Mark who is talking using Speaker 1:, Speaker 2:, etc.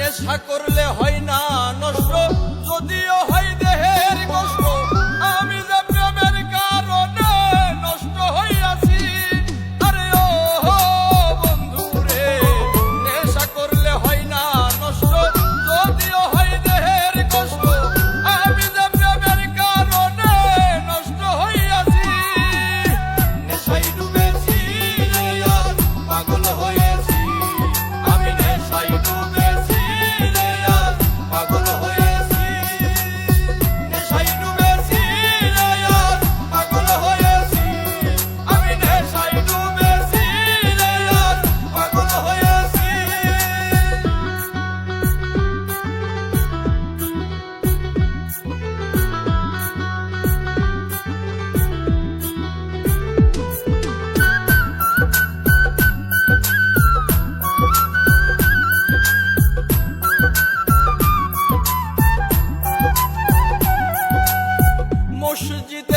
Speaker 1: নেশা করলে হয় না নষ্ট, যদিও হয় দেহের কষ্ট। আমি যে প্রেমের কারণে নষ্ট হইয়াছি। আরে ও বন্ধু রে, নেশা করলে হয় না নষ্ট, যদিও হয় দেহের কষ্ট। আমি যে প্রেমের কারণে নষ্ট হইয়াছি। নেশায় ডুবেছি রে আর পাগল হয়েছি। আমি নেশায় ডুবেছি রে আর পাগল হয়েছি। নেশায় ডুবেছি রে আর পাগল হয়েছি। আমি নেশায় ডুবেছি রে আর পাগল হয়েছি। মসজিদ